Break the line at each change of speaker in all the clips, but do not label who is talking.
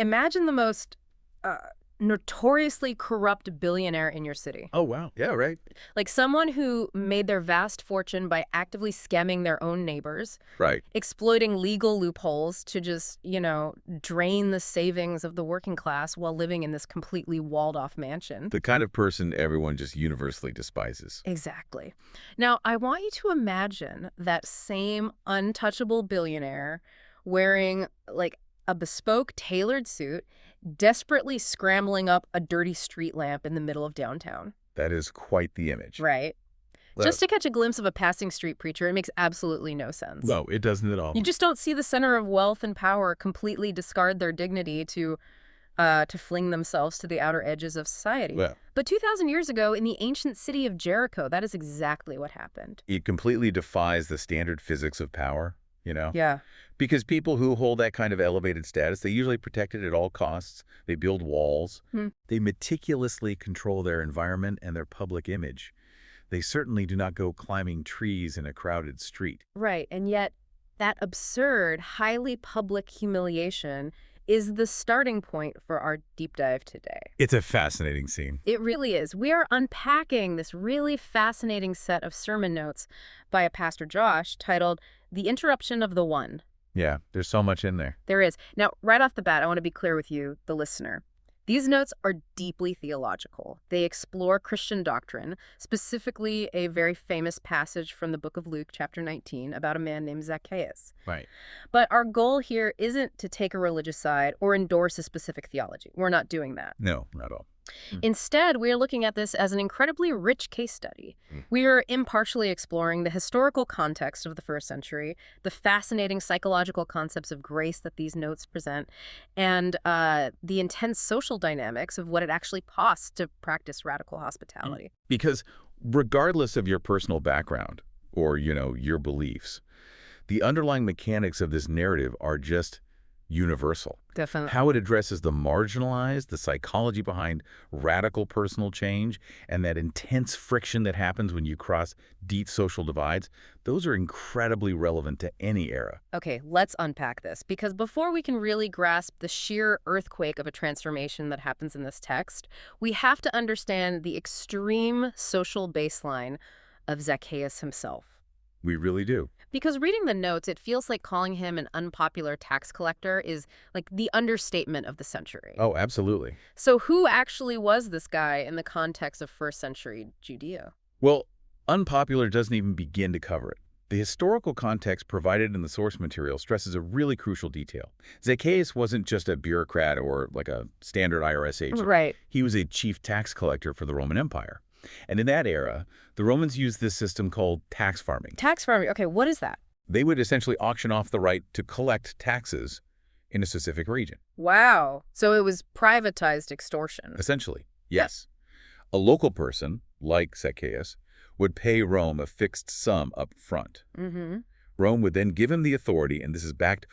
Imagine the most uh, notoriously corrupt billionaire in your city.
Oh, wow. Yeah, right.
Like someone who made their vast fortune by actively scamming their own neighbors,
Right.
exploiting legal loopholes to just, drain the savings of the working class while living in this completely walled-off mansion.
The kind of person everyone just universally despises.
Exactly. Now, I want you to imagine that same untouchable billionaire wearing, like, a bespoke tailored suit, desperately scrambling up a dirty street lamp in the middle of downtown.
That is quite the image.
Right.
Well,
Just to catch a glimpse of a passing street preacher, it makes absolutely no sense.
no, it doesn't at all.
You just don't see the center of wealth and power completely discard their dignity to fling themselves to the outer edges of society.
Well,
But 2,000 years ago, in the ancient city of Jericho, that is exactly what happened.
it completely defies the standard physics of power,
Yeah.
Because people who hold that kind of elevated status, they usually protect it at all costs. They build walls. They meticulously control their environment and their public image. They certainly do not go climbing trees in a crowded street.
Right. And yet, that absurd, highly public humiliation is the starting point for our deep dive today.
It's a fascinating scene.
It really is. We are unpacking this really fascinating set of sermon notes by a Pastor Josh titled The Interruption of the One.
Yeah, there's so much in there.
There is. Now, right off the bat, I want to be clear with you, the listener. These notes are deeply theological. They explore Christian doctrine, specifically a very famous passage from the book of Luke, chapter 19, about a man named Zacchaeus.
Right.
But our goal here isn't to take a religious side or endorse a specific theology. We're not doing that.
No, not at all.
Instead, we are looking at this as an incredibly rich case study. We are impartially exploring the historical context of the first century, the fascinating psychological concepts of grace that these notes present, and the intense social dynamics of what it actually costs to practice radical hospitality.
Because regardless of your personal background or, your beliefs, the underlying mechanics of this narrative are just universal.
Definitely.
How it addresses the marginalized, the psychology behind radical personal change, and that intense friction that happens when you cross deep social divides, those are incredibly relevant to any era.
Okay, let's unpack this, because before we can really grasp the sheer earthquake of a transformation that happens in this text, we have to understand the extreme social baseline of Zacchaeus himself.
We really do.
Because reading the notes, it feels like calling him an unpopular tax collector is like the understatement of the century.
Oh, absolutely.
So who actually was this guy in the context of first century Judea?
Well, unpopular doesn't even begin to cover it. The historical context provided in the source material stresses a really crucial detail. Zacchaeus wasn't just a bureaucrat or like a standard IRS agent.
Right.
He was a chief tax collector for the Roman Empire. And in that era, the Romans used this system called tax farming.
Tax farming. Okay, what is that?
They would essentially auction off the right to collect taxes in a specific region.
Wow. So it was privatized extortion.
Essentially, yes. A local person, like Zacchaeus, would pay Rome a fixed sum up front. Rome would then give him the authority, and this is backed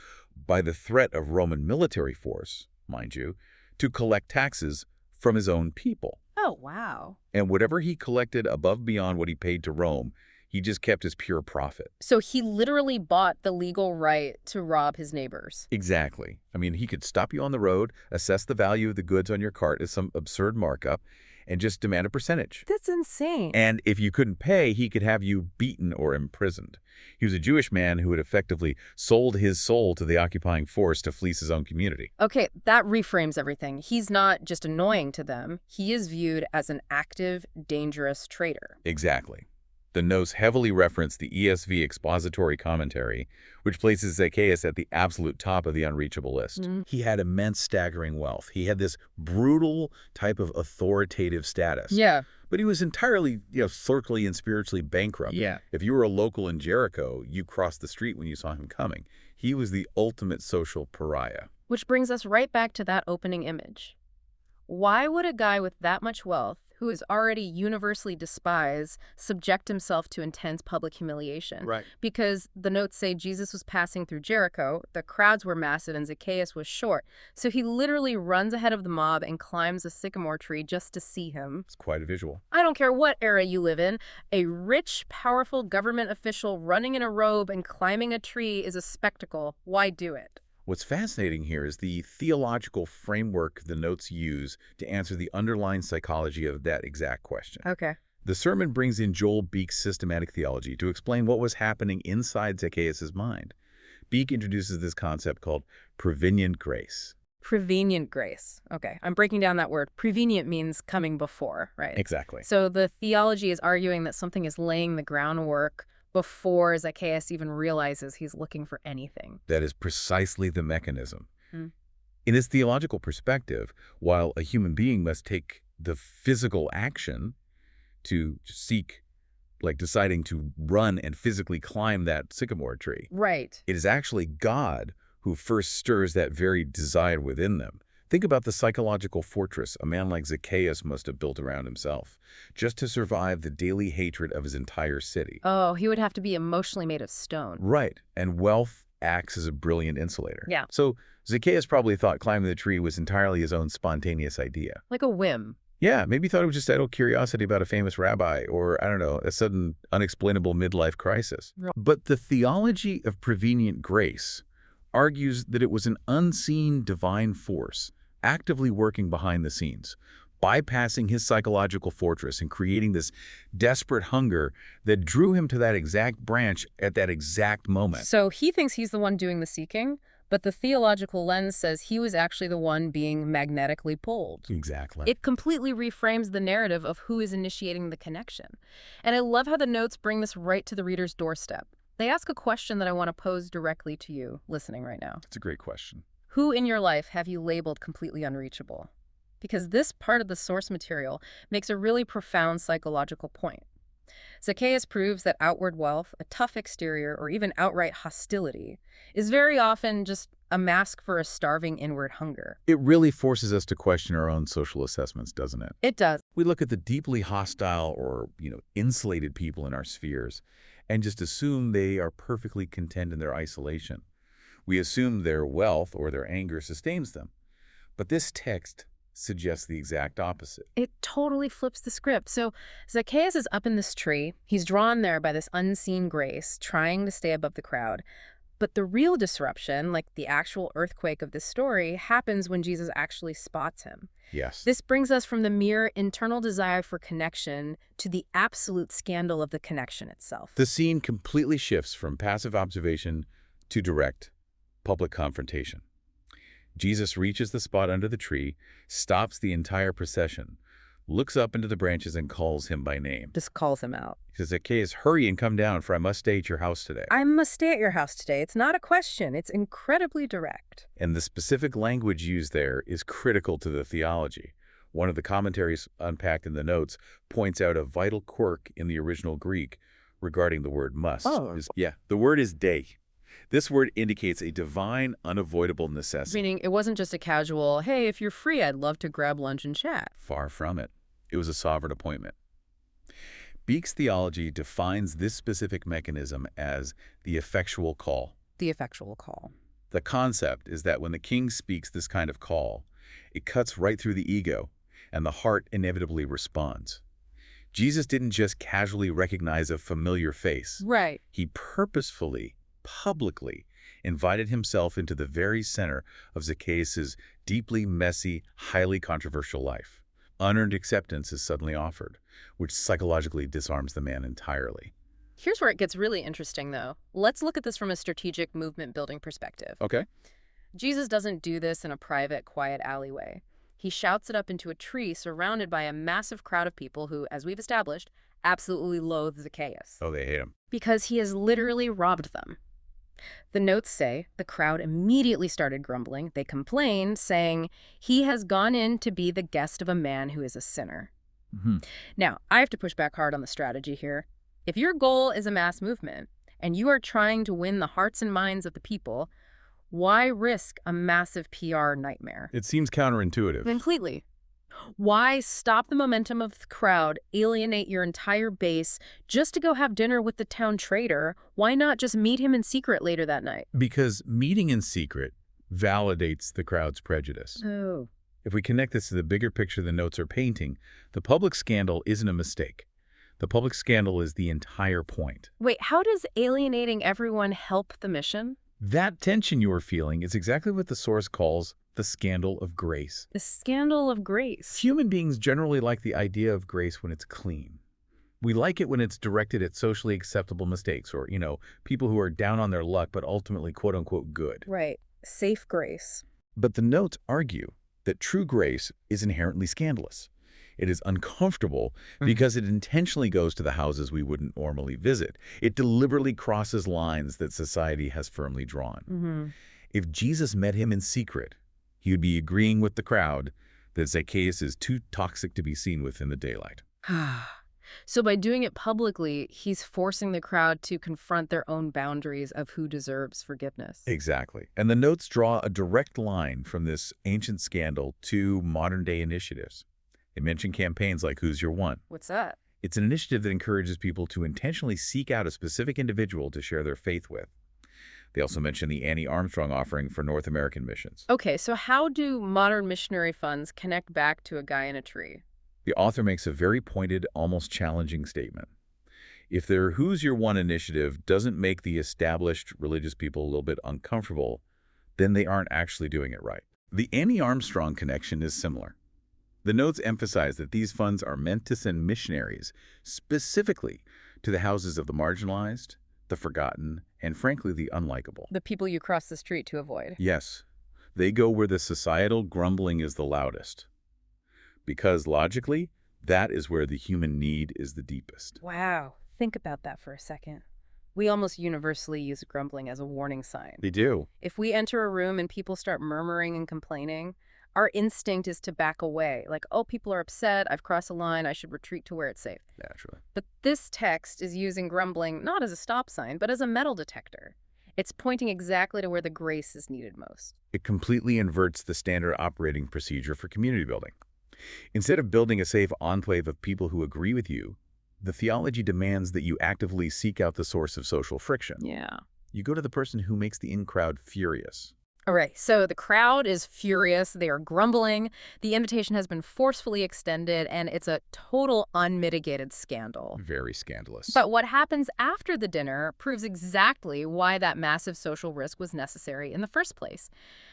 by the threat of Roman military force, mind you, to collect taxes from his own people.
Oh, wow.
And whatever he collected above beyond what he paid to Rome, he just kept as pure profit.
So he literally bought the legal right to rob his neighbors.
Exactly. I mean, he could stop you on the road, assess the value of the goods on your cart as some absurd markup, and just demand a percentage.
That's insane.
And if you couldn't pay, he could have you beaten or imprisoned. He was a Jewish man who had effectively sold his soul to the occupying force to fleece his own community.
Okay, that reframes everything. He's not just annoying to them. He is viewed as an active, dangerous traitor.
Exactly. The notes heavily reference the ESV expository commentary, which places Zacchaeus at the absolute top of the unreachable list. He had immense, staggering wealth. He had this brutal type of authoritative status.
Yeah.
But he was entirely, clerkly and spiritually bankrupt.
Yeah.
If you were a local in Jericho, you crossed the street when you saw him coming. He was the ultimate social pariah.
Which brings us right back to that opening image. Why would a guy with that much wealth, who is already universally despised, subject himself to intense public humiliation?
Right.
Because the notes say Jesus was passing through Jericho, the crowds were massive, and Zacchaeus was short. So he literally runs ahead of the mob and climbs a sycamore tree just to see him.
It's quite a visual.
I don't care what era you live in, a rich, powerful government official running in a robe and climbing a tree is a spectacle. Why do it?
What's fascinating here is the theological framework the notes use to answer the underlying psychology of that exact question.
Okay.
The sermon brings in Joel Beeke's systematic theology to explain what was happening inside Zacchaeus' mind. Beeke introduces this concept called Prevenient Grace.
Prevenient grace. Okay, I'm breaking down that word. Prevenient means coming before, right?
Exactly.
So the theology is arguing that something is laying the groundwork before Zacchaeus even realizes he's looking for anything.
That is precisely the mechanism.
Hmm.
In his theological perspective, while a human being must take the physical action to seek, like deciding to run and physically climb that sycamore tree,
Right.
it is actually God who first stirs that very desire within them. Think about the psychological fortress a man like Zacchaeus must have built around himself, just to survive the daily hatred of his entire city.
Oh, he would have to be emotionally made of stone.
Right, and wealth acts as a brilliant insulator.
Yeah.
So Zacchaeus probably thought climbing the tree was entirely his own spontaneous idea.
Like a whim.
Yeah, maybe he thought it was just idle curiosity about a famous rabbi or, I don't know, a sudden unexplainable midlife crisis.
Right.
But the theology of prevenient grace argues that it was an unseen divine force actively working behind the scenes, bypassing his psychological fortress and creating this desperate hunger that drew him to that exact branch at that exact moment.
So he thinks he's the one doing the seeking, but the theological lens says he was actually the one being magnetically pulled.
Exactly.
It completely reframes the narrative of who is initiating the connection. And I love how the notes bring this right to the reader's doorstep. They ask a question that I want to pose directly to you listening right now.
It's a great question.
Who in your life have you labeled completely unreachable? Because this part of the source material makes a really profound psychological point. Zacchaeus proves that outward wealth, a tough exterior, or even outright hostility is very often just a mask for a starving inward hunger.
It really forces us to question our own social assessments, doesn't it?
It does.
We look at the deeply hostile or, insulated people in our spheres and just assume they are perfectly content in their isolation. We assume their wealth or their anger sustains them. But this text suggests the exact opposite.
It totally flips the script. So Zacchaeus is up in this tree. He's drawn there by this unseen grace, trying to stay above the crowd. But the real disruption, like the actual earthquake of this story, happens when Jesus actually spots him.
Yes.
This brings us from the mere internal desire for connection to the absolute scandal of the connection itself.
The scene completely shifts from passive observation to direct public confrontation. Jesus reaches the spot under the tree, stops the entire procession, looks up into the branches and calls him by name.
Just calls him out.
He says, Zacchaeus, hurry and come down, for I must stay at your house today.
I must stay at your house today. It's not a question. It's incredibly direct.
And the specific language used there is critical to the theology. One of the commentaries unpacked in the notes points out a vital quirk in the original Greek regarding the word must. The word is dei. This word indicates a divine, unavoidable necessity.
Meaning it wasn't just a casual, hey, if you're free, I'd love to grab lunch and chat.
Far from it. It was a sovereign appointment. Beeke's theology defines this specific mechanism as the effectual call.
The effectual call.
The concept is that when the king speaks this kind of call, it cuts right through the ego, and the heart inevitably responds. Jesus didn't just casually recognize a familiar face.
Right.
He purposefully, publicly invited himself into the very center of Zacchaeus' deeply messy, highly controversial life. Unearned acceptance is suddenly offered, which psychologically disarms the man entirely.
Here's where it gets really interesting, though. Let's look at this from a strategic movement-building perspective.
Okay.
Jesus doesn't do this in a private, quiet alleyway. He shouts it up into a tree surrounded by a massive crowd of people who, as we've established, absolutely loathe Zacchaeus.
Oh, they hate him.
Because he has literally robbed them. The notes say the crowd immediately started grumbling. They complained, saying, he has gone in to be the guest of a man who is a sinner. Now, I have to push back hard on the strategy here. If your goal is a mass movement, and you are trying to win the hearts and minds of the people, why risk a massive PR nightmare?
It seems counterintuitive.
Completely. Why stop the momentum of the crowd, alienate your entire base, just to go have dinner with the town traitor? Why not just meet him in secret later that night?
Because meeting in secret validates the crowd's prejudice.
Oh.
If we connect this to the bigger picture the notes are painting, the public scandal isn't a mistake. The public scandal is the entire point.
Wait, how does alienating everyone help the mission?
That tension you are feeling is exactly what the source calls the scandal of grace.
The scandal of grace.
Human beings generally like the idea of grace when it's clean. We like it when it's directed at socially acceptable mistakes or, people who are down on their luck but ultimately quote-unquote good.
Right. Safe grace.
But the notes argue that true grace is inherently scandalous. It is uncomfortable because it intentionally goes to the houses we wouldn't normally visit. It deliberately crosses lines that society has firmly drawn. If Jesus met him in secret, he would be agreeing with the crowd that Zacchaeus is too toxic to be seen with in the daylight.
So by doing it publicly, he's forcing the crowd to confront their own boundaries of who deserves forgiveness.
Exactly. And the notes draw a direct line from this ancient scandal to modern-day initiatives. They mention campaigns like Who's Your One?
What's that?
It's an initiative that encourages people to intentionally seek out a specific individual to share their faith with. They also mention the Annie Armstrong offering for North American missions.
Okay, so how do modern missionary funds connect back to a guy in a tree?
The author makes a very pointed, almost challenging statement. If their Who's Your One initiative doesn't make the established religious people a little bit uncomfortable, then they aren't actually doing it right. The Annie Armstrong connection is similar. The notes emphasize that these funds are meant to send missionaries specifically to the houses of the marginalized, the forgotten, and frankly, the unlikable.
The people you cross the street to avoid.
Yes, they go where the societal grumbling is the loudest. Because logically, that is where the human need is the deepest.
Wow. Think about that for a second. We almost universally use grumbling as a warning sign.
They do.
If we enter a room and people start murmuring and complaining, our instinct is to back away. Like, oh, people are upset, I've crossed a line, I should retreat to where it's safe.
Naturally.
But this text is using grumbling not as a stop sign, but as a metal detector. It's pointing exactly to where the grace is needed most.
It completely inverts the standard operating procedure for community building. Instead of building a safe enclave of people who agree with you, the theology demands that you actively seek out the source of social friction.
Yeah.
You go to the person who makes the in-crowd furious.
All right, so the crowd is furious. They are grumbling. The invitation has been forcefully extended, and it's a total unmitigated scandal.
Very scandalous.
But what happens after the dinner proves exactly why that massive social risk was necessary in the first place.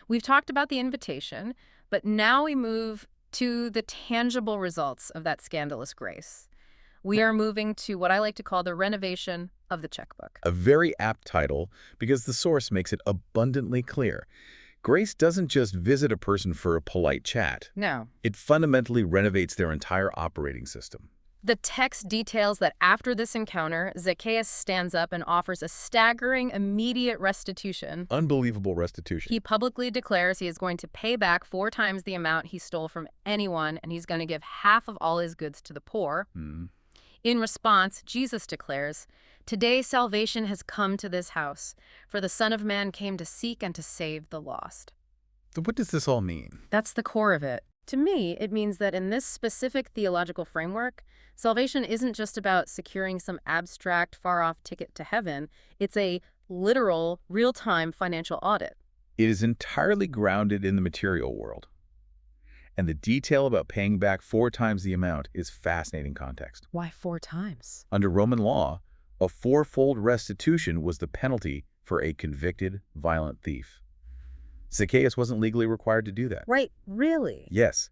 We've talked about the invitation, but now we move to the tangible results of that scandalous grace. We are moving to what I like to call the renovation of the checkbook.
A very apt title because the source makes it abundantly clear. Grace doesn't just visit a person for a polite chat.
No.
It fundamentally renovates their entire operating system.
The text details that after this encounter, Zacchaeus stands up and offers a staggering, immediate restitution.
Unbelievable restitution.
He publicly declares he is going to pay back 4 times the amount he stole from anyone, and he's going to give half of all his goods to the poor. In response, Jesus declares, "Today salvation has come to this house, for the Son of Man came to seek and to save the lost."
So what does this all mean?
That's the core of it. To me, it means that in this specific theological framework, salvation isn't just about securing some abstract, far-off ticket to heaven. It's a literal, real-time financial audit.
It is entirely grounded in the material world. And the detail about paying back 4 times the amount is fascinating context.
Why 4 times?
Under Roman law, a 4-fold restitution was the penalty for a convicted, violent thief. Zacchaeus wasn't legally required to do that.
Right, really?
Yes.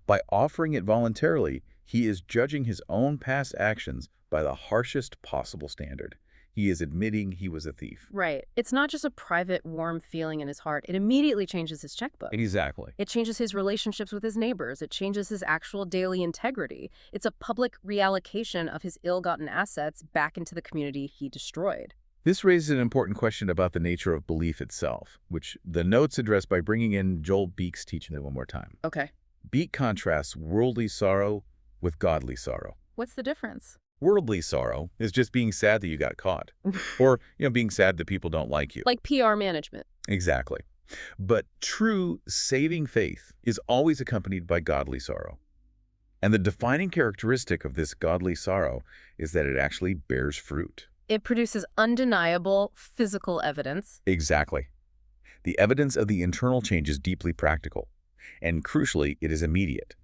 By offering it voluntarily, he is judging his own past actions by the harshest possible standard. He is admitting he was a thief.
Right. It's not just a private, warm feeling in his heart. It immediately changes his checkbook.
Exactly.
It changes his relationships with his neighbors. It changes his actual daily integrity. It's a public reallocation of his ill-gotten assets back into the community he destroyed.
This raises an important question about the nature of belief itself, which the notes address by bringing in Joel Beek's teaching one more time.
Okay.
Beek contrasts worldly sorrow with godly sorrow.
What's the difference?
Worldly sorrow is just being sad that you got caught. Or, being sad that people don't like you.
Like PR management.
Exactly. But true saving faith is always accompanied by godly sorrow. And the defining characteristic of this godly sorrow is that it actually bears fruit.
It produces undeniable physical evidence.
Exactly. The evidence of the internal change is deeply practical. And crucially, it is immediate.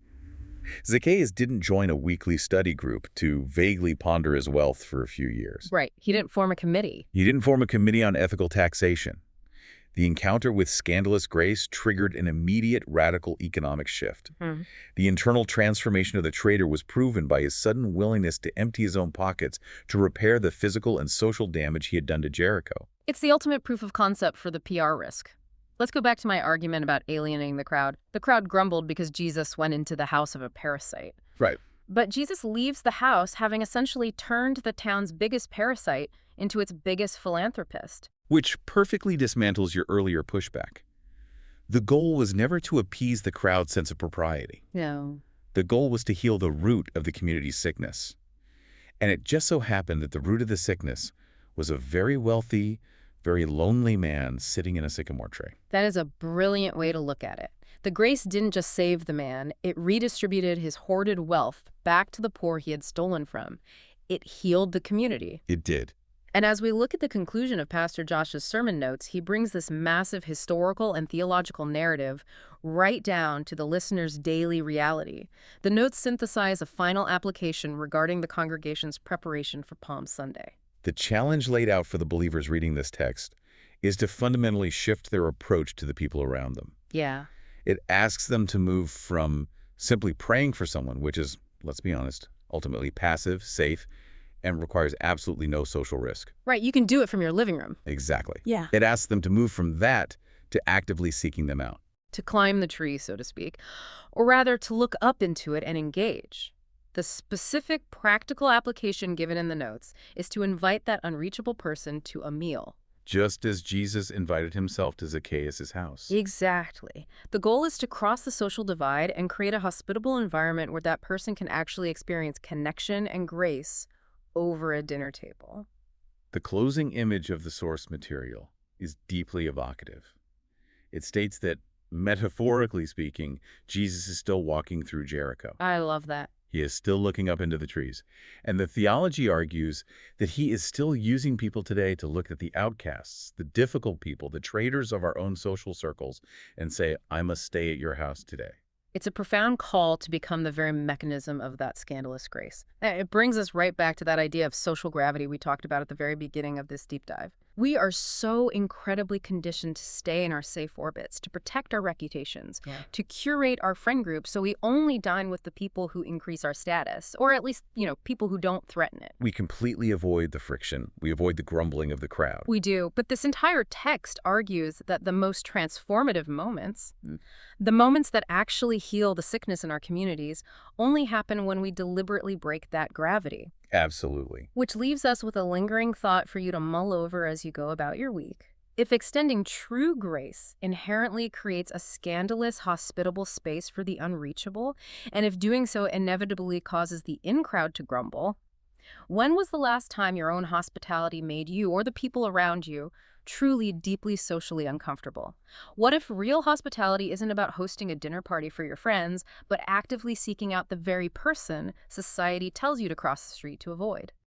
Zacchaeus didn't join a weekly study group to vaguely ponder his wealth for a few years.
Right. He didn't form a committee.
He didn't form a committee on ethical taxation. The encounter with Scandalous Grace triggered an immediate radical economic shift. The internal transformation of the traitor was proven by his sudden willingness to empty his own pockets to repair the physical and social damage he had done to Jericho.
It's the ultimate proof of concept for the PR risk. Let's go back to my argument about alienating the crowd. The crowd grumbled because Jesus went into the house of a parasite.
Right.
But Jesus leaves the house having essentially turned the town's biggest parasite into its biggest philanthropist.
Which perfectly dismantles your earlier pushback. The goal was never to appease the crowd's sense of propriety.
No.
The goal was to heal the root of the community's sickness. And it just so happened that the root of the sickness was a very wealthy, very lonely man sitting in a sycamore tree.
That is a brilliant way to look at it. The grace didn't just save the man, it redistributed his hoarded wealth back to the poor he had stolen from. It healed the community.
It did.
And as we look at the conclusion of Pastor Josh's sermon notes, he brings this massive historical and theological narrative right down to the listener's daily reality. The notes synthesize a final application regarding the congregation's preparation for Palm Sunday.
The challenge laid out for the believers reading this text is to fundamentally shift their approach to the people around them.
Yeah.
It asks them to move from simply praying for someone, which is, let's be honest, ultimately passive, safe, and requires absolutely no social risk.
Right, you can do it from your living room.
Exactly.
Yeah.
It asks them to move from that to actively seeking them out.
To climb the tree, so to speak, or rather to look up into it and engage. The specific practical application given in the notes is to invite that unreachable person to a meal.
Just as Jesus invited himself to Zacchaeus' house.
Exactly. The goal is to cross the social divide and create a hospitable environment where that person can actually experience connection and grace over a dinner table.
The closing image of the source material is deeply evocative. It states that, metaphorically speaking, Jesus is still walking through Jericho.
I love that.
He is still looking up into the trees. And the theology argues that he is still using people today to look at the outcasts, the difficult people, the traitors of our own social circles, and say, I must stay at your house today.
It's a profound call to become the very mechanism of that scandalous grace. It brings us right back to that idea of social gravity we talked about at the very beginning of this deep dive. We are so incredibly conditioned to stay in our safe orbits, to protect our reputations, to curate our friend group so we only dine with the people who increase our status, or at least, people who don't threaten it.
We completely avoid the friction. We avoid the grumbling of the crowd.
We do, but this entire text argues that the most transformative moments, the moments that actually heal the sickness in our communities, only happen when we deliberately break that gravity.
Absolutely.
Which leaves us with a lingering thought for you to mull over as you go about your week. If extending true grace inherently creates a scandalous, hospitable space for the unreachable, and if doing so inevitably causes the in-crowd to grumble, when was the last time your own hospitality made you or the people around you truly deeply socially uncomfortable? What if real hospitality isn't about hosting a dinner party for your friends, but actively seeking out the very person society tells you to cross the street to avoid?